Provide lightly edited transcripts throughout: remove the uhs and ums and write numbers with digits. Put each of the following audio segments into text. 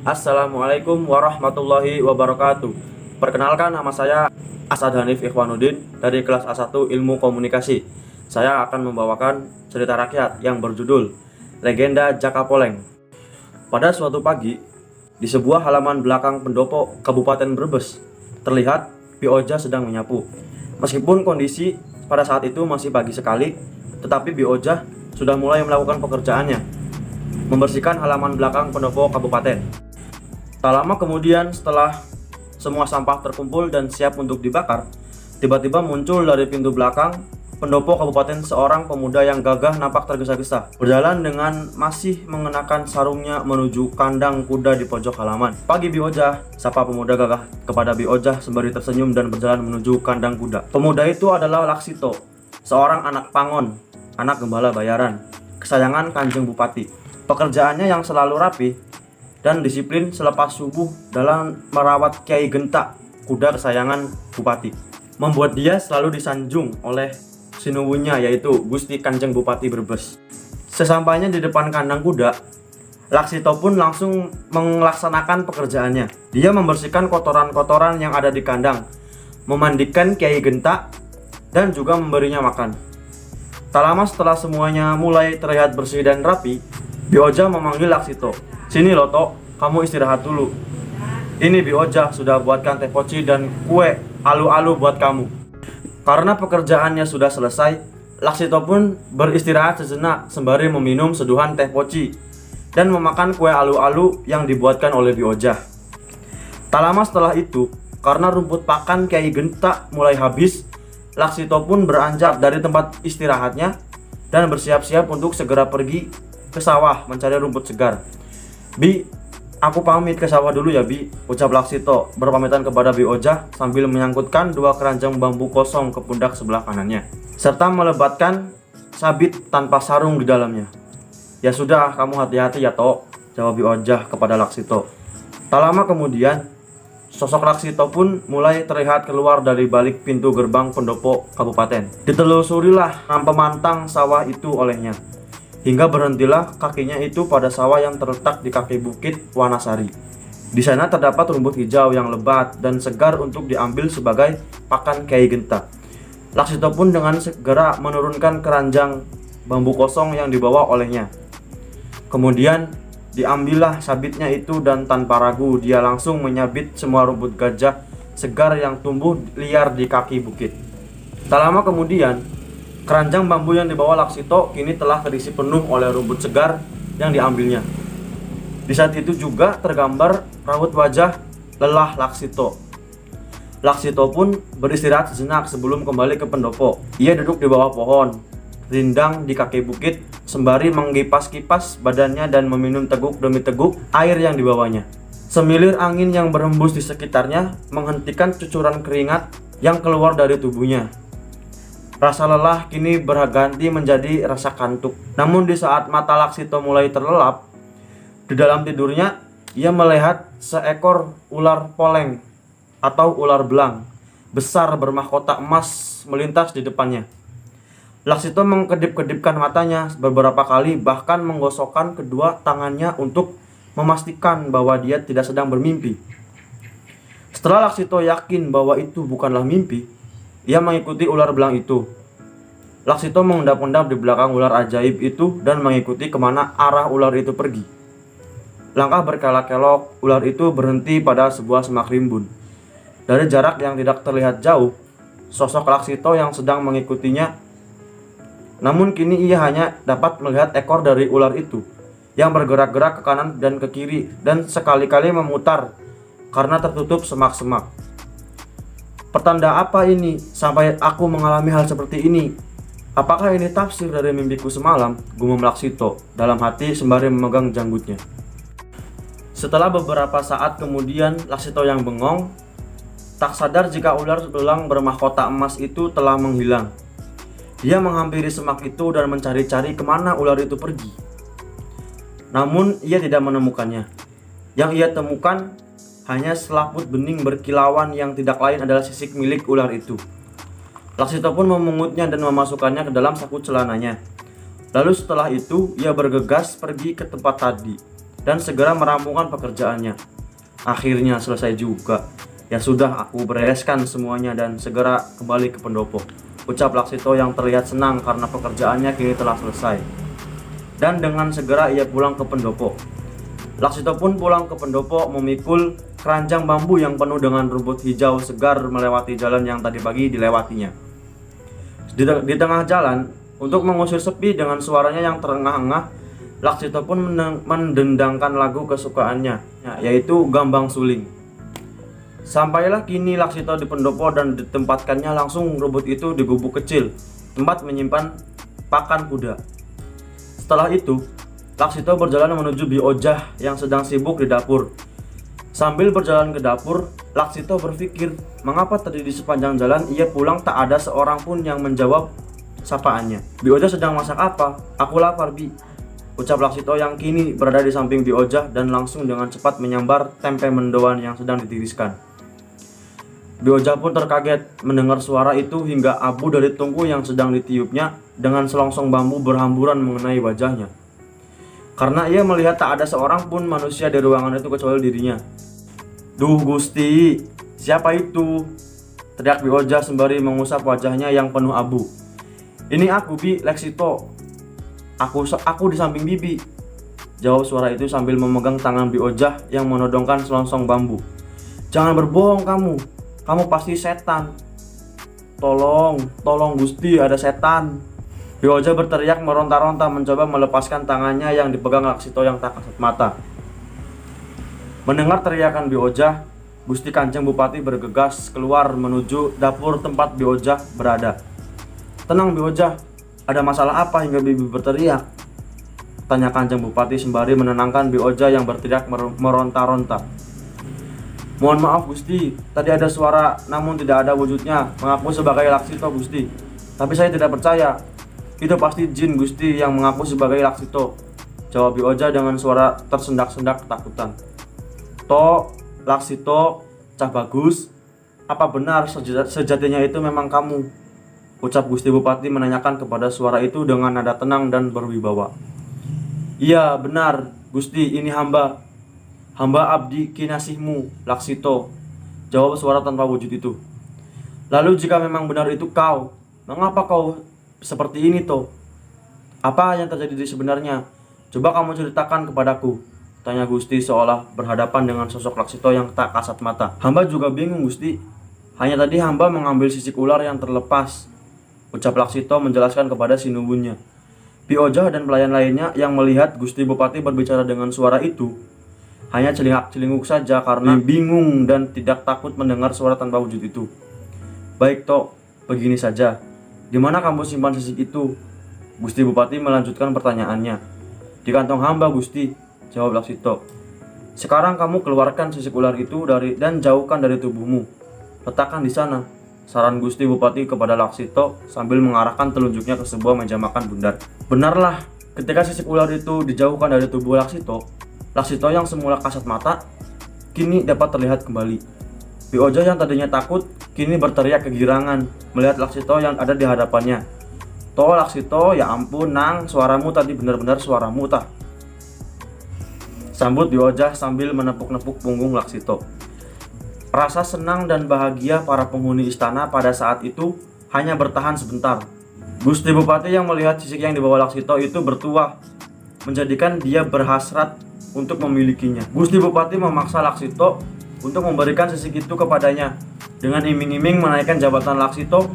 Assalamualaikum warahmatullahi wabarakatuh. Perkenalkan, nama saya Asad Hanif Ikhwanuddin dari kelas A1 Ilmu Komunikasi. Saya akan membawakan cerita rakyat yang berjudul Legenda Jakapoleng. Pada suatu pagi, di sebuah halaman belakang pendopo Kabupaten Brebes, terlihat Bi Oja sedang menyapu. Meskipun kondisi pada saat itu masih pagi sekali, tetapi Bi Oja sudah mulai melakukan pekerjaannya, membersihkan halaman belakang pendopo kabupaten. Tak lama kemudian, setelah semua sampah terkumpul dan siap untuk dibakar, tiba-tiba muncul dari pintu belakang pendopo kabupaten seorang pemuda yang gagah nampak tergesa-gesa, berjalan dengan masih mengenakan sarungnya menuju kandang kuda di pojok halaman. "Pagi Bi Oja," sapa pemuda gagah kepada Bi Oja sembari tersenyum dan berjalan menuju kandang kuda. Pemuda itu adalah Laksito, seorang anak Pangon, anak gembala bayaran, kesayangan Kanjeng Bupati. Pekerjaannya yang selalu rapi dan disiplin selepas subuh dalam merawat Kiai Genta, kuda kesayangan Bupati, membuat dia selalu disanjung oleh sinuwunya, yaitu Gusti Kanjeng Bupati Brebes. Sesampainya di depan kandang kuda, Laksito pun langsung melaksanakan pekerjaannya. Dia membersihkan kotoran-kotoran yang ada di kandang, memandikan Kiai Genta, dan juga memberinya makan. Tak lama setelah semuanya mulai terlihat bersih dan rapi, Bi Oja memanggil Laksito. "Sini Loto, kamu istirahat dulu. Ini Bi Oja sudah buatkan teh poci dan kue alu-alu buat kamu." Karena pekerjaannya sudah selesai, Laksito pun beristirahat sejenak sembari meminum seduhan teh poci dan memakan kue alu-alu yang dibuatkan oleh Bi Oja. Tak lama setelah itu, karena rumput pakan Kiai Genta mulai habis, Laksito pun beranjak dari tempat istirahatnya dan bersiap-siap untuk segera pergi ke sawah mencari rumput segar. "Bi, aku pamit ke sawah dulu ya Bi," ucap Laksito berpamitan kepada Bi Oja sambil menyangkutkan dua keranjang bambu kosong ke pundak sebelah kanannya, serta melebatkan sabit tanpa sarung di dalamnya. "Ya sudah, kamu hati-hati ya Tok," jawab Bi Oja kepada Laksito. Tak lama kemudian, sosok Laksito pun mulai terlihat keluar dari balik pintu gerbang pendopo kabupaten. Ditelusurilah pemantang sawah itu olehnya, hingga berhentilah kakinya itu pada sawah yang terletak di kaki bukit Wanasari. Di sana terdapat rumput hijau yang lebat dan segar untuk diambil sebagai pakan Kiai Genta. Laksito pun dengan segera menurunkan keranjang bambu kosong yang dibawa olehnya. Kemudian diambillah sabitnya itu dan tanpa ragu dia langsung menyabit semua rumput gajah segar yang tumbuh liar di kaki bukit. Tak lama kemudian, keranjang bambu yang dibawa Laksito kini telah terisi penuh oleh rumput segar yang diambilnya. Di saat itu juga tergambar raut wajah lelah Laksito. Laksito pun beristirahat sejenak sebelum kembali ke pendopo. Ia duduk di bawah pohon rindang di kaki bukit sembari mengkipas-kipas badannya dan meminum teguk demi teguk air yang dibawanya. Semilir angin yang berhembus di sekitarnya menghentikan cucuran keringat yang keluar dari tubuhnya. Rasa lelah kini berganti menjadi rasa kantuk. Namun di saat mata Laksito mulai terlelap, di dalam tidurnya ia melihat seekor ular poleng atau ular belang besar bermahkota emas melintas di depannya. Laksito mengkedip-kedipkan matanya beberapa kali, bahkan menggosokkan kedua tangannya untuk memastikan bahwa dia tidak sedang bermimpi. Setelah Laksito yakin bahwa itu bukanlah mimpi, ia mengikuti ular belang itu. Laksito mengendap-endap di belakang ular ajaib itu dan mengikuti kemana arah ular itu pergi. Langkah berkelok-kelok, ular itu berhenti pada sebuah semak rimbun. Dari jarak yang tidak terlihat jauh, sosok Laksito yang sedang mengikutinya. Namun kini ia hanya dapat melihat ekor dari ular itu yang bergerak-gerak ke kanan dan ke kiri dan sekali-kali memutar karena tertutup semak-semak. "Pertanda apa ini sampai aku mengalami hal seperti ini? Apakah ini tafsir dari mimpiku semalam?" gumam Laksito dalam hati sembari memegang janggutnya. Setelah beberapa saat kemudian, Laksito yang bengong tak sadar jika ular belang bermahkota emas itu telah menghilang. Dia menghampiri semak itu dan mencari-cari kemana ular itu pergi. Namun ia tidak menemukannya. Yang ia temukan hanya selaput bening berkilauan yang tidak lain adalah sisik milik ular itu. Laksito pun memungutnya dan memasukkannya ke dalam saku celananya. Lalu setelah itu ia bergegas pergi ke tempat tadi dan segera merampungkan pekerjaannya. Akhirnya selesai juga. Ya sudah, aku bereskan semuanya dan segera kembali ke pendopo, ucap Laksito yang terlihat senang karena pekerjaannya kini telah selesai. Dan dengan segera ia pulang ke pendopo. Laksito pun pulang ke pendopo memikul keranjang bambu yang penuh dengan rumput hijau segar melewati jalan yang tadi pagi dilewatinya. Di tengah jalan, untuk mengusir sepi dengan suaranya yang terengah-engah, Laksito pun mendendangkan lagu kesukaannya, yaitu Gambang Suling. Sampailah kini Laksito di pendopo dan ditempatkannya langsung rumput itu di gubuk kecil, tempat menyimpan pakan kuda. Setelah itu, Laksito berjalan menuju Bi Ojah yang sedang sibuk di dapur. Sambil berjalan ke dapur, Laksito berpikir, mengapa tadi di sepanjang jalan ia pulang tak ada seorang pun yang menjawab sapaannya. Bi Ojah sedang masak apa? Aku lapar, Bi, ucap Laksito yang kini berada di samping Bi Ojah dan langsung dengan cepat menyambar tempe mendoan yang sedang ditiriskan. Bi Ojah pun terkaget mendengar suara itu hingga abu dari tungku yang sedang ditiupnya dengan selongsong bambu berhamburan mengenai wajahnya. Karena ia melihat tak ada seorang pun manusia di ruangan itu kecuali dirinya. Duh Gusti, siapa itu? Teriak Bi Ojah sembari mengusap wajahnya yang penuh abu. Ini aku, Bi, Laksito. Aku di samping Bibi, jawab suara itu sambil memegang tangan Bi Ojah yang menodongkan selongsong bambu. Jangan berbohong kamu pasti setan. Tolong Gusti, ada setan. Bi Ojah berteriak meronta-ronta mencoba melepaskan tangannya yang dipegang Laksito yang tak kasat mata. Mendengar teriakan Bi Ojah, Gusti Kanjeng Bupati bergegas keluar menuju dapur tempat Bi Ojah berada. Tenang Bi Ojah, ada masalah apa hingga Bibi berteriak? Tanya Kanjeng Bupati sembari menenangkan Bi Ojah yang berteriak meronta-ronta. Mohon maaf Gusti, tadi ada suara namun tidak ada wujudnya, mengaku sebagai Laksito Gusti. Tapi saya tidak percaya, itu pasti jin Gusti yang mengaku sebagai Laksito, jawab Bi Ojah dengan suara tersendak-sendak ketakutan. Laksito, Cah Bagus, apa benar sejatinya itu memang kamu? Ucap Gusti Bupati menanyakan kepada suara itu dengan nada tenang dan berwibawa. Iya benar Gusti, ini hamba abdi kinasihmu, Laksito, jawab suara tanpa wujud itu. Lalu jika memang benar itu kau, mengapa kau seperti ini toh? Apa yang terjadi sebenarnya? Coba kamu ceritakan kepadaku, tanya Gusti seolah berhadapan dengan sosok Laksito yang tak kasat mata. Hamba juga bingung Gusti, hanya tadi hamba mengambil sisik ular yang terlepas, ucap Laksito menjelaskan kepada sinuwunnya. Bi Ojah dan pelayan lainnya yang melihat Gusti Bupati berbicara dengan suara itu hanya celingak-celinguk saja karena bingung dan tidak takut mendengar suara tanpa wujud itu. Baik Tok, begini saja, di mana kamu simpan sisik itu? Gusti Bupati melanjutkan pertanyaannya. Di kantong hamba Gusti, jawab Laksito. Sekarang kamu keluarkan sisik ular itu dan jauhkan dari tubuhmu. Letakkan di sana, saran Gusti Bupati kepada Laksito sambil mengarahkan telunjuknya ke sebuah meja makan bundar. Benarlah, ketika sisik ular itu dijauhkan dari tubuh Laksito yang semula kasat mata kini dapat terlihat kembali. Bi Ojah yang tadinya takut kini berteriak kegirangan melihat Laksito yang ada di hadapannya. Laksito, ya ampun Nang, suaramu tadi benar-benar suaramu tah, sambut Bi Ojah sambil menepuk-nepuk punggung Laksito. Rasa senang dan bahagia para penghuni istana pada saat itu hanya bertahan sebentar. Gusti Bupati yang melihat sisik yang dibawa Laksito itu bertuah, menjadikan dia berhasrat untuk memilikinya. Gusti Bupati memaksa Laksito untuk memberikan sisik itu kepadanya dengan iming-iming menaikkan jabatan Laksito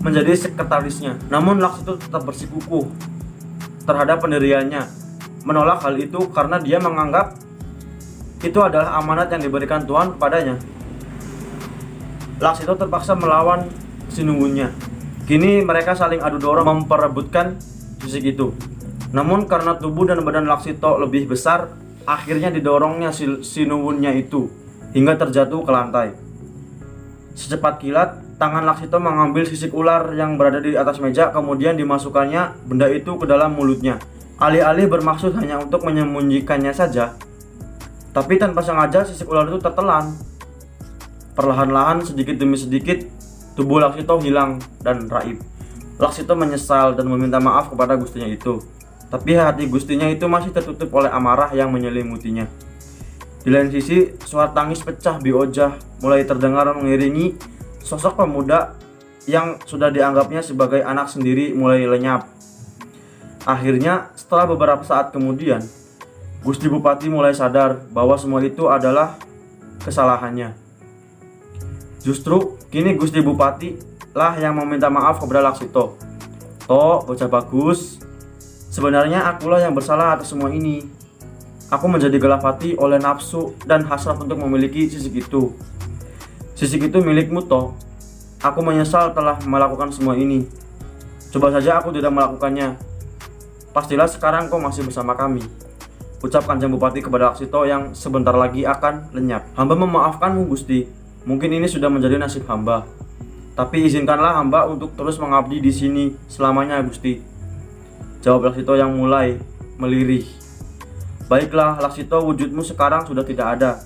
menjadi sekretarisnya. Namun Laksito tetap bersikukuh terhadap pendiriannya, menolak hal itu karena dia menganggap itu adalah amanat yang diberikan Tuhan kepadanya. Laksito terpaksa melawan sinuwunnya. Kini mereka saling adu dorong memperebutkan sisik itu. Namun karena tubuh dan badan Laksito lebih besar, akhirnya didorongnya sinuwunnya itu hingga terjatuh ke lantai. Secepat kilat, tangan Laksito mengambil sisik ular yang berada di atas meja, kemudian dimasukkannya benda itu ke dalam mulutnya. Alih-alih bermaksud hanya untuk menyembunyikannya saja, tapi tanpa sengaja sisik ular itu tertelan. Perlahan-lahan sedikit demi sedikit tubuh Laksito hilang dan raib. Laksito menyesal dan meminta maaf kepada gustinya itu. Tapi hati Gustinya itu masih tertutup oleh amarah yang menyelimutinya. Di lain sisi, suara tangis pecah biojah mulai terdengar mengiringi sosok pemuda yang sudah dianggapnya sebagai anak sendiri mulai lenyap. Akhirnya, setelah beberapa saat kemudian, Gusti Bupati mulai sadar bahwa semua itu adalah kesalahannya. Justru kini Gusti Bupati lah yang meminta maaf kepada Laksito. "Tok, bocah bagus, sebenarnya akulah yang bersalah atas semua ini. Aku menjadi gelap hati oleh nafsu dan hasrat untuk memiliki sisik itu. Sisik itu milikmu, Tok. Aku menyesal telah melakukan semua ini. Coba saja aku tidak melakukannya. Pastilah sekarang kau masih bersama kami," ucap Kanjeng Bupati kepada Laksito yang sebentar lagi akan lenyap. "Hamba memaafkanmu, Gusti. Mungkin ini sudah menjadi nasib hamba. Tapi izinkanlah hamba untuk terus mengabdi di sini selamanya, Gusti," jawab Laksito yang mulai melirih. "Baiklah, Laksito, wujudmu sekarang sudah tidak ada.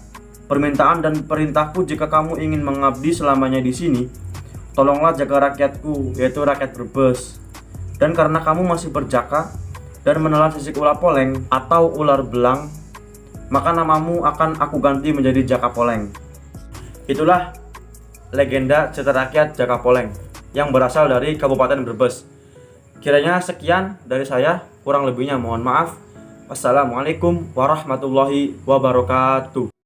Permintaan dan perintahku jika kamu ingin mengabdi selamanya di sini, tolonglah jaga rakyatku, yaitu rakyat Brebes. Dan karena kamu masih berjaka dan menelan sisik ular poleng atau ular belang, maka namamu akan aku ganti menjadi Jaka Poleng." Itulah legenda cerita rakyat Jaka Poleng yang berasal dari Kabupaten Brebes. Kiranya sekian dari saya, kurang lebihnya mohon maaf. Wassalamualaikum warahmatullahi wabarakatuh.